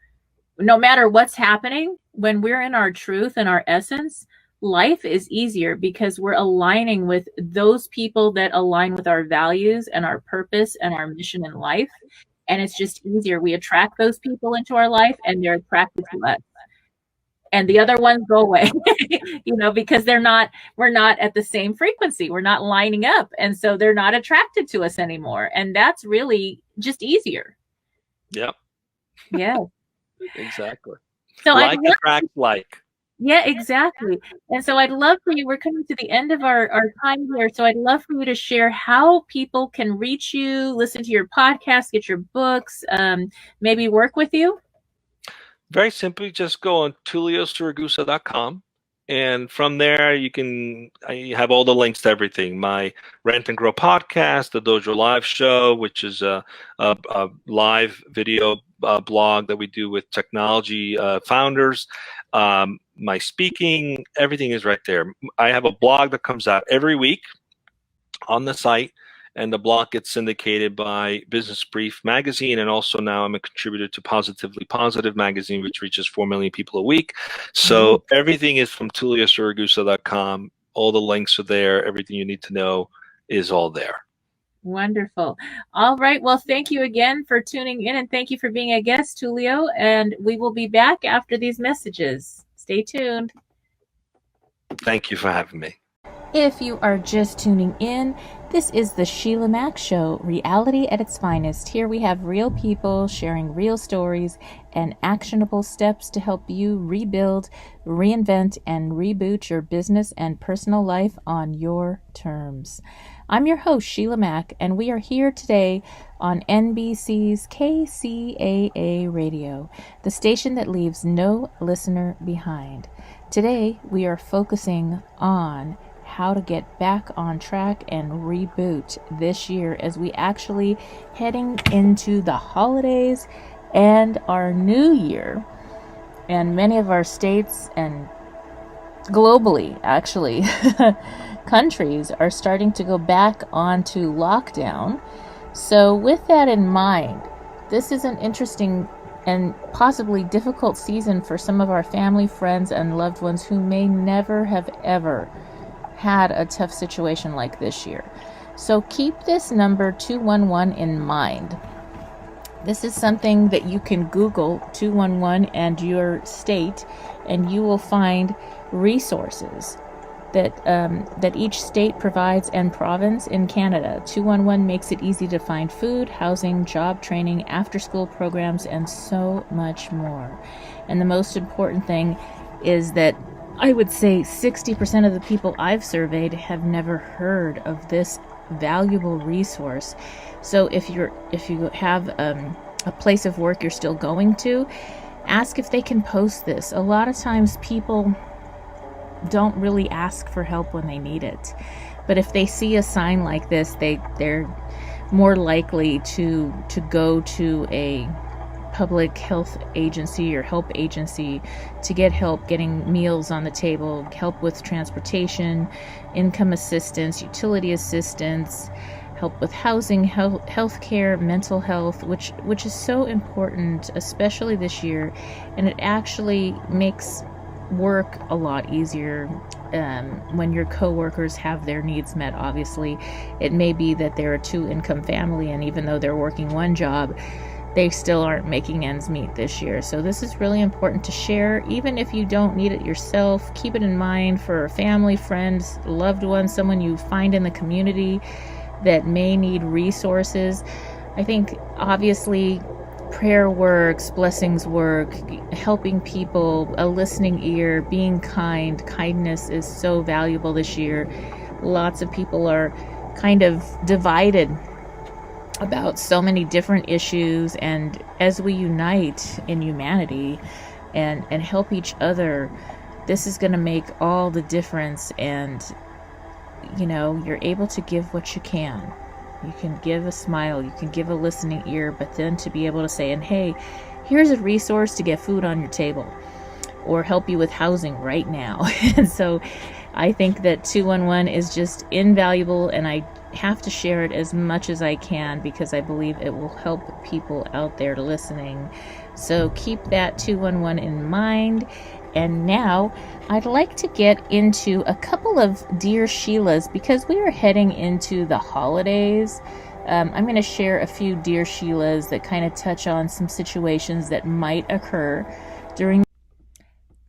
No matter what's happening, when we're in our truth and our essence, life is easier because we're aligning with those people that align with our values and our purpose and our mission in life. And it's just easier. We attract those people into our life and they're attracted to us. And the other ones go away, because we're not at the same frequency. We're not lining up. And so they're not attracted to us anymore. And that's really just easier. Yep. Yeah. Exactly. So I'd Like love, attracts like. yeah, exactly. And so I'd love for you, we're coming to the end of our time here. So I'd love for you to share how people can reach you, listen to your podcast, get your books, maybe work with you. Very simply, just go on TullioSiragusa.com. And from there, you have all the links to everything. My Rant and Grow podcast, the DojoLIVE show, which is a live video blog that we do with technology founders. My speaking, everything is right there. I have a blog that comes out every week on the site, and the blog gets syndicated by Business Brief magazine, and also now I'm a contributor to Positively Positive magazine, which reaches 4 million people a week. So everything is from TullioSiragusa.com. All the links are there. Everything you need to know is all there. Wonderful. All right. Well, thank you again for tuning in, and thank you for being a guest, Tullio. And we will be back after these messages. Stay tuned. Thank you for having me. If you are just tuning in, this is the Sheila Mack Show, reality at its finest. Here we have real people sharing real stories and actionable steps to help you rebuild, reinvent, and reboot your business and personal life on your terms. I'm your host, Sheila Mack, and we are here today on NBC's KCAA Radio, the station that leaves no listener behind. Today, we are focusing on how to get back on track and reboot this year as we actually heading into the holidays and our new year. And many of our states and globally, actually, countries are starting to go back onto lockdown. So with that in mind, this is an interesting and possibly difficult season for some of our family, friends, and loved ones who may never have ever had a tough situation like this year. So keep this number 211 in mind. This is something that you can Google 211 and your state, and you will find resources that each state provides and province in Canada. 211 makes it easy to find food, housing, job training, after-school programs, and so much more. And the most important thing is that I would say 60% of the people I've surveyed have never heard of this valuable resource. So if you have a place of work you're still going to, ask if they can post this. A lot of times people don't really ask for help when they need it, but if they see a sign like this, they're more likely to go to a public health agency or help agency to get help getting meals on the table, help with transportation, income assistance, utility assistance, help with housing, health care, mental health, which is so important, especially this year. And it actually makes work a lot easier when your coworkers have their needs met. Obviously, it may be that they're a 2-income family, and even though they're working one job, they still aren't making ends meet this year. So this is really important to share. Even if you don't need it yourself, keep it in mind for family, friends, loved ones, someone you find in the community that may need resources. I think obviously prayer works, blessings work, helping people, a listening ear, being kind. Kindness is so valuable this year. Lots of people are kind of divided about so many different issues, and as we unite in humanity and help each other, this is going to make all the difference. And you're able to give what you can. You can give a smile, you can give a listening ear, but then to be able to say, and hey, here's a resource to get food on your table or help you with housing right now. And so I think that 211 is just invaluable, and I have to share it as much as I can because I believe it will help people out there listening. So keep that 211 in mind. And now I'd like to get into a couple of Dear Sheilas because we are heading into the holidays. I'm going to share a few Dear Sheilas that kind of touch on some situations that might occur during.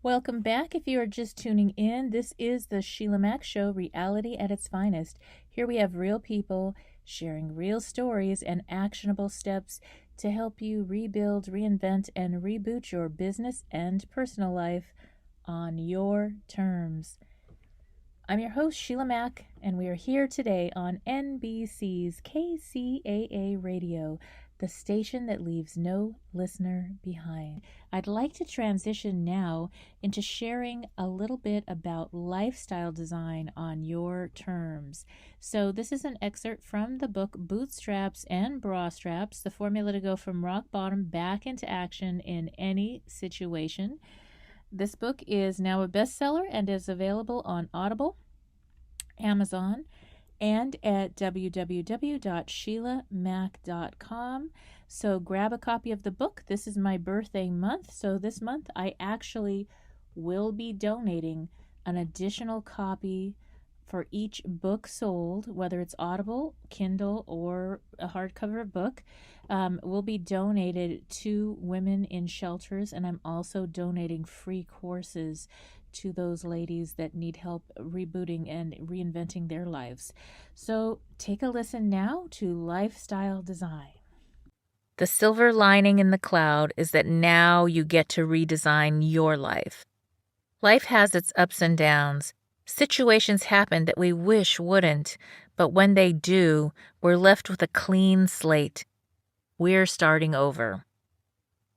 Welcome back. If you are just tuning in, this is the Sheila Mack Show, reality at its finest. Here we have real people sharing real stories and actionable steps to help you rebuild, reinvent, and reboot your business and personal life on your terms. I'm your host, Sheila Mack, and we are here today on NBC's KCAA Radio, the station that leaves no listener behind. I'd like to transition now into sharing a little bit about lifestyle design on your terms. So this is an excerpt from the book Bootstraps and Bra Straps, the formula to go from rock bottom back into action in any situation. This book is now a bestseller and is available on Audible, Amazon, and at www.sheilamac.com. So grab a copy of the book. This is my birthday month, so this month I actually will be donating an additional copy for each book sold, whether it's Audible, Kindle, or a hardcover book, will be donated to women in shelters, and I'm also donating free courses to those ladies that need help rebooting and reinventing their lives. So take a listen now to Lifestyle Design. The silver lining in the cloud is that now you get to redesign your life. Life has its ups and downs. Situations happen that we wish wouldn't, but when they do, we're left with a clean slate. We're starting over.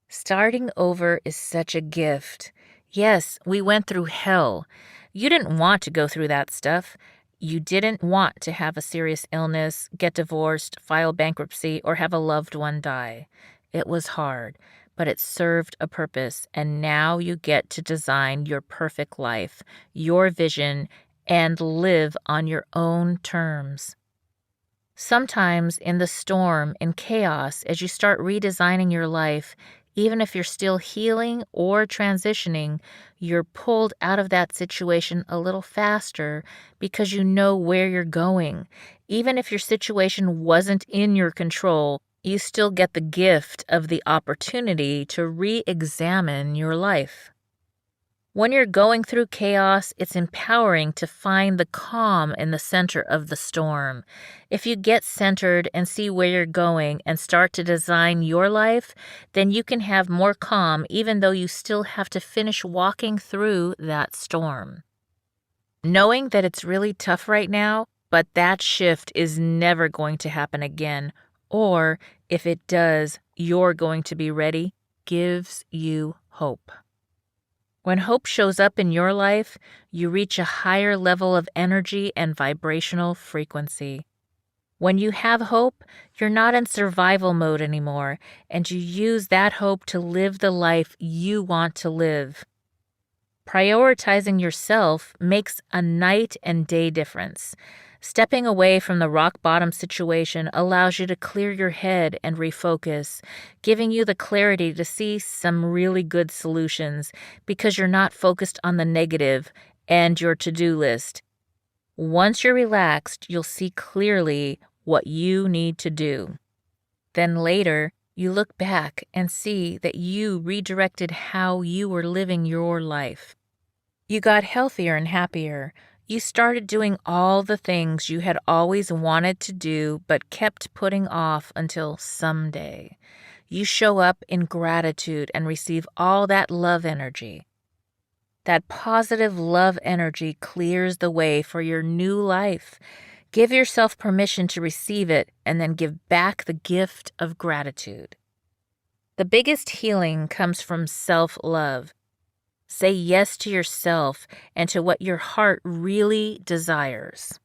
Starting over is such a gift. Yes, we went through hell. You didn't want to go through that stuff. You didn't want to have a serious illness, get divorced, file bankruptcy, or have a loved one die. It was hard, but it served a purpose, and now you get to design your perfect life, your vision, and live on your own terms. Sometimes in the storm, in chaos, as you start redesigning your life, even if you're still healing or transitioning, you're pulled out of that situation a little faster because you know where you're going. Even if your situation wasn't in your control, you still get the gift of the opportunity to re-examine your life. When you're going through chaos, it's empowering to find the calm in the center of the storm. If you get centered and see where you're going and start to design your life, then you can have more calm even though you still have to finish walking through that storm. Knowing that it's really tough right now, but that shift is never going to happen again, or if it does, you're going to be ready, gives you hope. When hope shows up in your life, you reach a higher level of energy and vibrational frequency. When you have hope, you're not in survival mode anymore, and you use that hope to live the life you want to live. Prioritizing yourself makes a night and day difference. Stepping away from the rock bottom situation allows you to clear your head and refocus, giving you the clarity to see some really good solutions because you're not focused on the negative and your to-do list. Once you're relaxed, you'll see clearly what you need to do. Then later, you look back and see that you redirected how you were living your life. You got healthier and happier. You started doing all the things you had always wanted to do but kept putting off until someday. You show up in gratitude and receive all that love energy. That positive love energy clears the way for your new life. Give yourself permission to receive it and then give back the gift of gratitude. The biggest healing comes from self-love. Say yes to yourself and to what your heart really desires.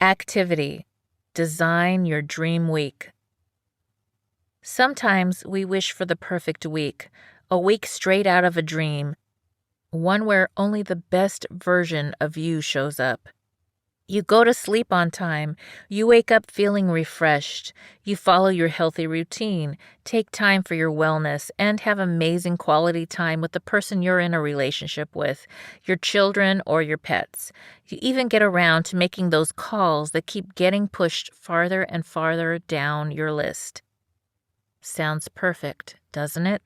Activity. Design your dream week. Sometimes we wish for the perfect week, a week straight out of a dream, one where only the best version of you shows up. You go to sleep on time. You wake up feeling refreshed. You follow your healthy routine, take time for your wellness, and have amazing quality time with the person you're in a relationship with, your children or your pets. You even get around to making those calls that keep getting pushed farther and farther down your list. Sounds perfect, doesn't it?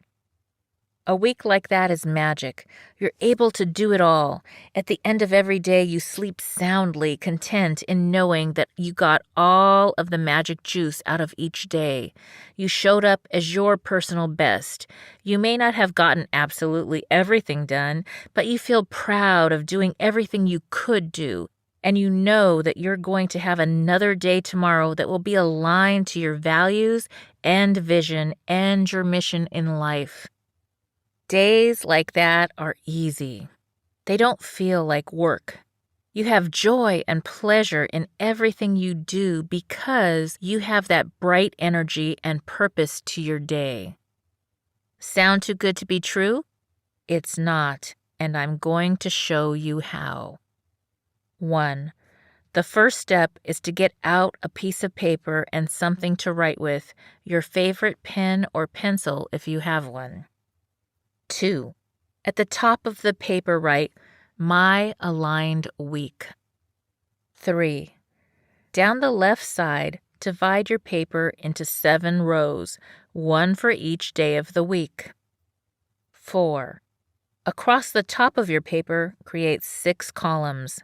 A week like that is magic. You're able to do it all. At the end of every day, you sleep soundly, content in knowing that you got all of the magic juice out of each day. You showed up as your personal best. You may not have gotten absolutely everything done, but you feel proud of doing everything you could do. And you know that you're going to have another day tomorrow that will be aligned to your values and vision and your mission in life. Days like that are easy. They don't feel like work. You have joy and pleasure in everything you do because you have that bright energy and purpose to your day. Sound too good to be true? It's not, and I'm going to show you how. 1. The first step is to get out a piece of paper and something to write with, your favorite pen or pencil if you have one. 2. At the top of the paper write, My Aligned Week. 3. Down the left side, divide your paper into 7 rows, 1 for each day of the week. 4. Across the top of your paper, create 6 columns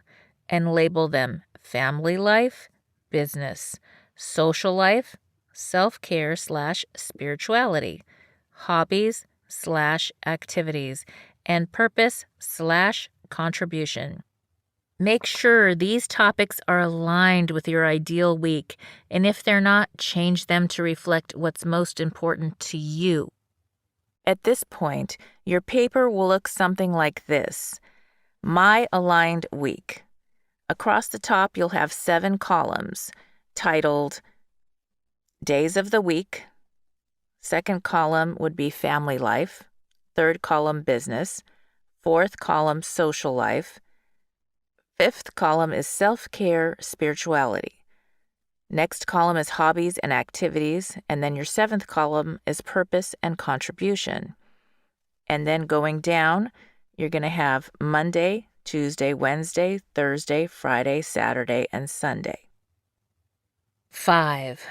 and label them Family Life, Business, Social Life, Self-Care/Spirituality, Hobbies/Activities, and Purpose/Contribution. Make sure these topics are aligned with your ideal week, and if they're not, change them to reflect what's most important to you. At this point, your paper will look something like this. My Aligned Week. Across the top, you'll have 7 columns titled Days of the Week. Second column would be Family Life. Third column, Business. Fourth column, Social Life. Fifth column is Self-Care, Spirituality. Next column is Hobbies and Activities, and then your 7th column is Purpose and Contribution. And then going down, you're going to have Monday, Tuesday, Wednesday, Thursday, Friday, Saturday, and Sunday. 5.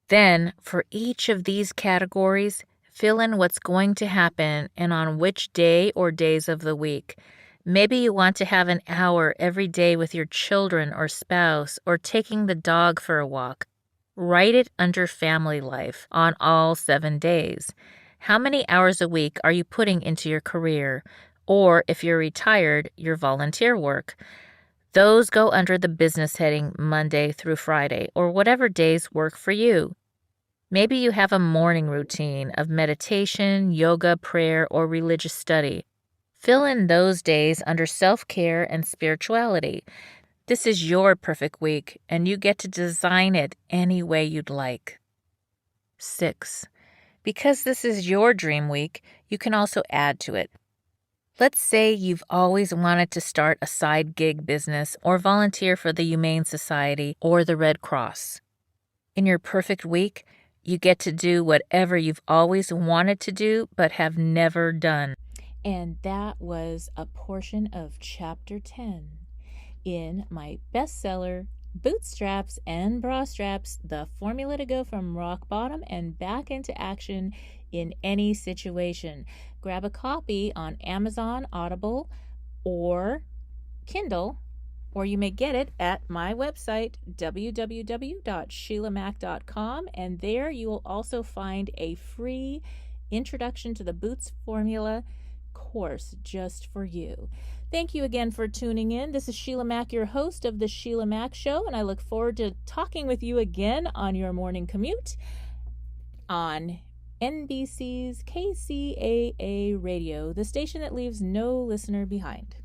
Then, for each of these categories, fill in what's going to happen and on which day or days of the week. Maybe you want to have an hour every day with your children or spouse or taking the dog for a walk. Write it under Family Life on all 7 days. How many hours a week are you putting into your career? Or if you're retired, your volunteer work. Those go under the business heading Monday through Friday, or whatever days work for you. Maybe you have a morning routine of meditation, yoga, prayer, or religious study. Fill in those days under self-care and spirituality. This is your perfect week, and you get to design it any way you'd like. 6. Because this is your dream week, you can also add to it. Let's say you've always wanted to start a side gig business or volunteer for the Humane Society or the Red Cross. In your perfect week, you get to do whatever you've always wanted to do but have never done. And that was a portion of Chapter 10 in my bestseller, Bootstraps and Bra Straps, the formula to go from rock bottom and back into action in any situation. Grab a copy on Amazon, Audible, or Kindle, or you may get it at my website, www.sheilamac.com, and there you will also find a free Introduction to the Boots Formula course just for you. Thank you again for tuning in. This is Sheila Mac, your host of The Sheila Mac Show, and I look forward to talking with you again on your morning commute on NBC's KCAA Radio, the station that leaves no listener behind.